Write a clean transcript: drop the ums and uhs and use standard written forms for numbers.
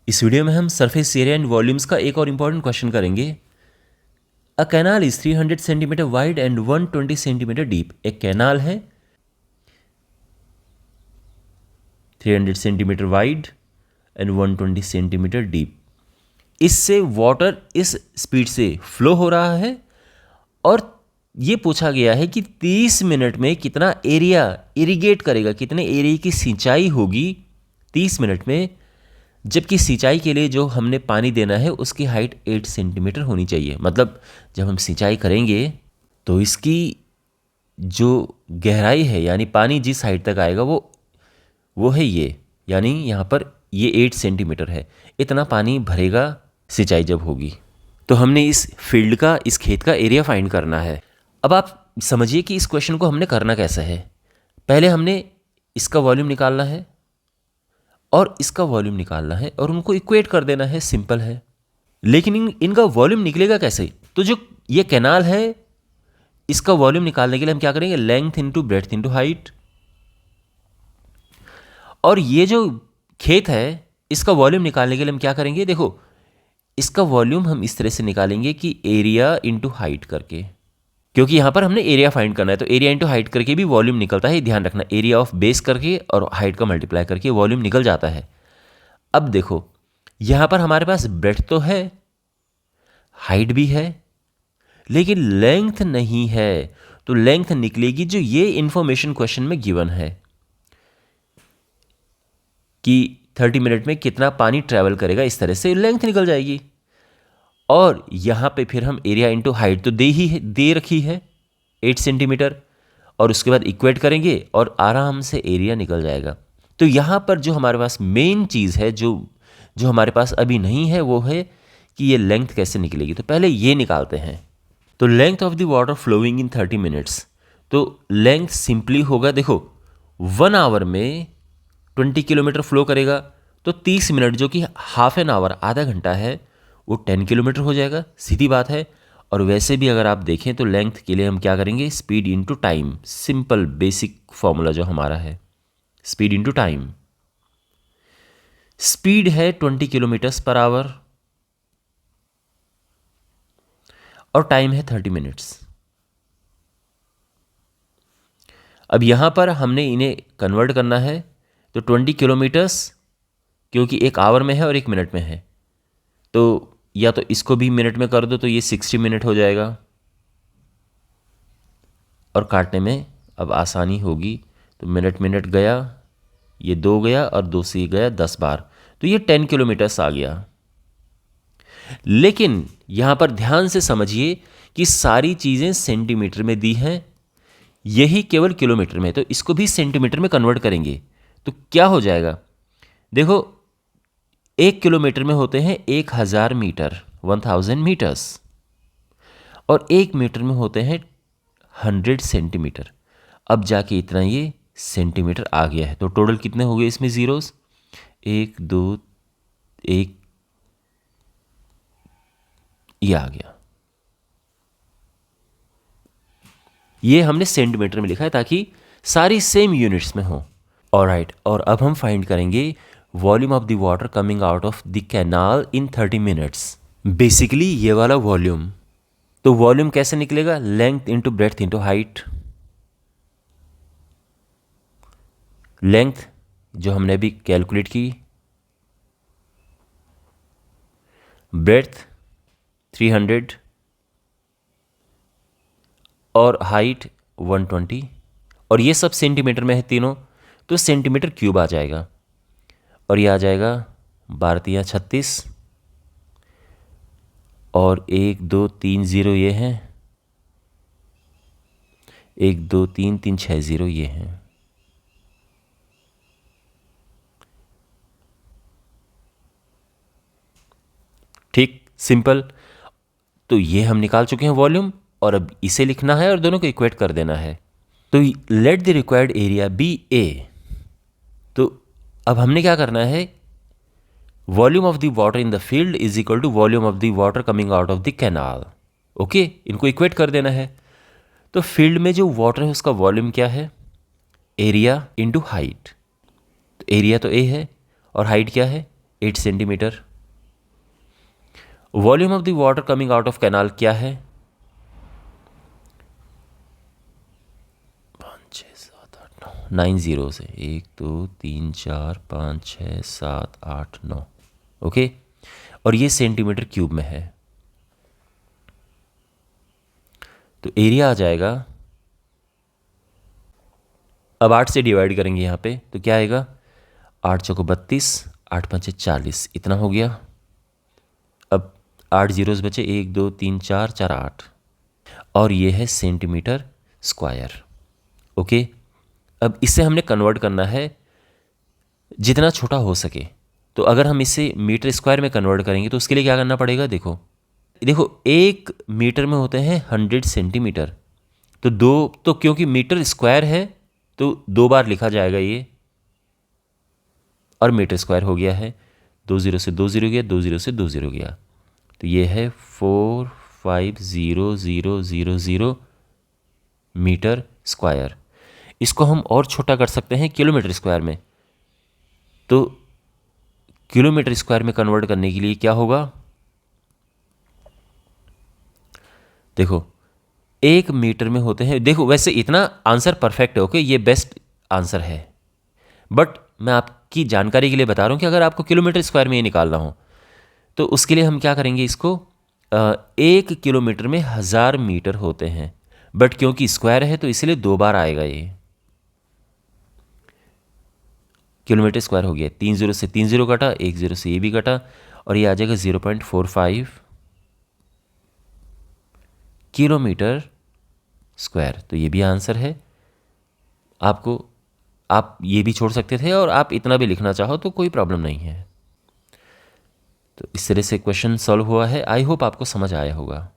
इस वीडियो में हम सरफेस एरिया एंड वॉल्यूम्स का एक और इम्पॉर्टेंट क्वेश्चन करेंगे। A canal is 300 centimetre wide and 120 centimetre deep. एक कैनाल है 300 centimetre wide and 120 centimetre deep. इससे वाटर इस स्पीड से फ्लो हो रहा है और ये पूछा गया है कि 30 मिनट में कितना एरिया इरिगेट करेगा, कितने एरिया की सिंचाई होगी 30 मिनट में, जबकि सिंचाई के लिए जो हमने पानी देना है उसकी हाइट 8 सेंटीमीटर होनी चाहिए। मतलब जब हम सिंचाई करेंगे तो इसकी जो गहराई है, यानी पानी जिस हाइट तक आएगा वो है ये, यानी यहाँ पर ये 8 सेंटीमीटर है। इतना पानी भरेगा सिंचाई जब होगी। तो हमने इस फील्ड का, इस खेत का एरिया फाइंड करना है। अब आप समझिए कि इस क्वेश्चन को हमने करना कैसे है। पहले हमने इसका वॉल्यूम निकालना है और इसका वॉल्यूम निकालना है और उनको इक्वेट कर देना है। सिंपल है। लेकिन इनका वॉल्यूम निकलेगा कैसे? तो जो ये कैनाल है इसका वॉल्यूम निकालने के लिए हम क्या करेंगे? Length into breadth into height. और ये जो खेत है इसका वॉल्यूम निकालने के लिए हम क्या करेंगे? देखो, इसका वॉल्यूम हम इस तरह से निकालेंगे कि एरिया इंटू हाइट करके, क्योंकि यहां पर हमने एरिया फाइंड करना है। तो एरिया इंटू हाइट करके भी वॉल्यूम निकलता है, ध्यान रखना। एरिया ऑफ बेस करके और हाइट का मल्टीप्लाई करके वॉल्यूम निकल जाता है। अब देखो, यहां पर हमारे पास ब्रेड्थ तो है, हाइट भी है, लेकिन लेंथ नहीं है। तो लेंथ निकलेगी जो ये इंफॉर्मेशन क्वेश्चन में गिवन है कि 30 मिनट में कितना पानी ट्रेवल करेगा, इस तरह से लेंथ निकल जाएगी। और यहाँ पे फिर हम एरिया इंटू हाइट तो दे रखी है 8 सेंटीमीटर, और उसके बाद इक्वेट करेंगे और आराम से एरिया निकल जाएगा। तो यहाँ पर जो हमारे पास मेन चीज़ है, जो हमारे पास अभी नहीं है, वो है कि ये लेंथ कैसे निकलेगी। तो पहले ये निकालते हैं। तो length of the water flowing in 30 minutes, तो लेंथ सिंपली होगा, देखो 1 आवर में 20 किलोमीटर फ्लो करेगा, तो 30 मिनट जो कि हाफ एन आवर, आधा घंटा है, वो 10 किलोमीटर हो जाएगा। सीधी बात है। और वैसे भी अगर आप देखें तो लेंथ के लिए हम क्या करेंगे? Speed into time. Simple basic formula जो हमारा है, स्पीड इनटू टाइम। स्पीड है 20 किलोमीटर्स पर आवर और टाइम है 30 मिनट्स। अब यहां पर हमने इन्हें कन्वर्ट करना है। तो 20 किलोमीटर्स क्योंकि 1 आवर में है और 1 मिनट में है, तो या तो इसको भी मिनट में कर दो तो ये 60 मिनट हो जाएगा और काटने में अब आसानी होगी। तो मिनट मिनट गया, ये 2 गया और 2 से गया 10 बार, तो ये 10 किलोमीटर्स आ गया। लेकिन यहां पर ध्यान से समझिए कि सारी चीज़ें सेंटीमीटर में दी हैं, यही केवल किलोमीटर में। तो इसको भी सेंटीमीटर में कन्वर्ट करेंगे तो क्या हो जाएगा? देखो, 1 किलोमीटर में होते हैं 1000 मीटर, 1000 मीटर्स, और 1 मीटर में होते हैं 100 सेंटीमीटर। अब जाके इतना ये सेंटीमीटर आ गया है। तो टोटल कितने हो गए इसमें जीरोस? 1 2 1, ये आ गया। ये हमने सेंटीमीटर में लिखा है ताकि सारी सेम यूनिट्स में हो। ऑलराइट, और अब हम फाइंड करेंगे volume of the water coming out of the canal in 30 minutes. Basically ये वाला वॉल्यूम। तो वॉल्यूम कैसे निकलेगा? Length into breadth into height. Length जो हमने अभी कैलकुलेट की, ब्रेड्थ 300 और हाइट 120, और ये सब सेंटीमीटर में है तीनों, तो सेंटीमीटर क्यूब आ जाएगा। और ये आ जाएगा 12 36, और 1 2 3 0 ये हैं, 1 2 3 3 6 0 ये हैं। ठीक, सिंपल। तो ये हम निकाल चुके हैं वॉल्यूम, और अब इसे लिखना है और दोनों को इक्वेट कर देना है। तो let the required area be a. तो अब हमने क्या करना है? Volume of the water in the field is equal to volume of the water coming out of the canal. Okay, इनको इक्वेट कर देना है। तो फील्ड में जो वाटर है उसका वॉल्यूम क्या है? Area into height. तो एरिया तो ए है और हाइट क्या है? 8 centimetre. Volume of the water coming out of canal क्या है? 5 6 7 8 9, 9 जीरो से 1 2 3 4 5 6 7 8 9। ओके, और ये सेंटीमीटर क्यूब में है। तो एरिया आ जाएगा, अब 8 से डिवाइड करेंगे यहाँ पे तो क्या आएगा? 8 चौको 32, 8 5 40, इतना हो गया। अब 8 जीरोस बचे, 1 2 3 4 4 8, और ये है सेंटीमीटर स्क्वायर। ओके, अब इससे हमने कन्वर्ट करना है जितना छोटा हो सके। तो अगर हम इसे मीटर स्क्वायर में कन्वर्ट करेंगे तो उसके लिए क्या करना पड़ेगा? देखो देखो, 1 मीटर में होते हैं 100 सेंटीमीटर। तो तो क्योंकि मीटर स्क्वायर है तो 2 बार लिखा जाएगा ये, और मीटर स्क्वायर हो गया है। 2 जीरो से 2 जीरो गया, 2 जीरो से 2 जीरो गया, तो ये है 45000 मीटर स्क्वायर। इसको हम और छोटा कर सकते हैं किलोमीटर स्क्वायर में। तो किलोमीटर स्क्वायर में कन्वर्ट करने के लिए क्या होगा? देखो, 1 मीटर में होते हैं, देखो वैसे इतना आंसर परफेक्ट है, ओके, ये बेस्ट आंसर है, बट मैं आपकी जानकारी के लिए बता रहा हूँ कि अगर आपको किलोमीटर स्क्वायर में ये निकालना हो तो उसके लिए हम क्या करेंगे, इसको 1 किलोमीटर में 1000 मीटर होते हैं, बट क्योंकि स्क्वायर है तो इसलिए 2 बार आएगा ये। किलोमीटर स्क्वायर हो गया, 3 जीरो से 3 जीरो कटा, 1 जीरो से ये भी कटा, और ये आ जाएगा 0.45 किलोमीटर स्क्वायर। तो ये भी आंसर है। आप ये भी छोड़ सकते थे और आप इतना भी लिखना चाहो तो कोई प्रॉब्लम नहीं है। तो इस तरह से क्वेश्चन सॉल्व हुआ है। आई होप आपको समझ आया होगा।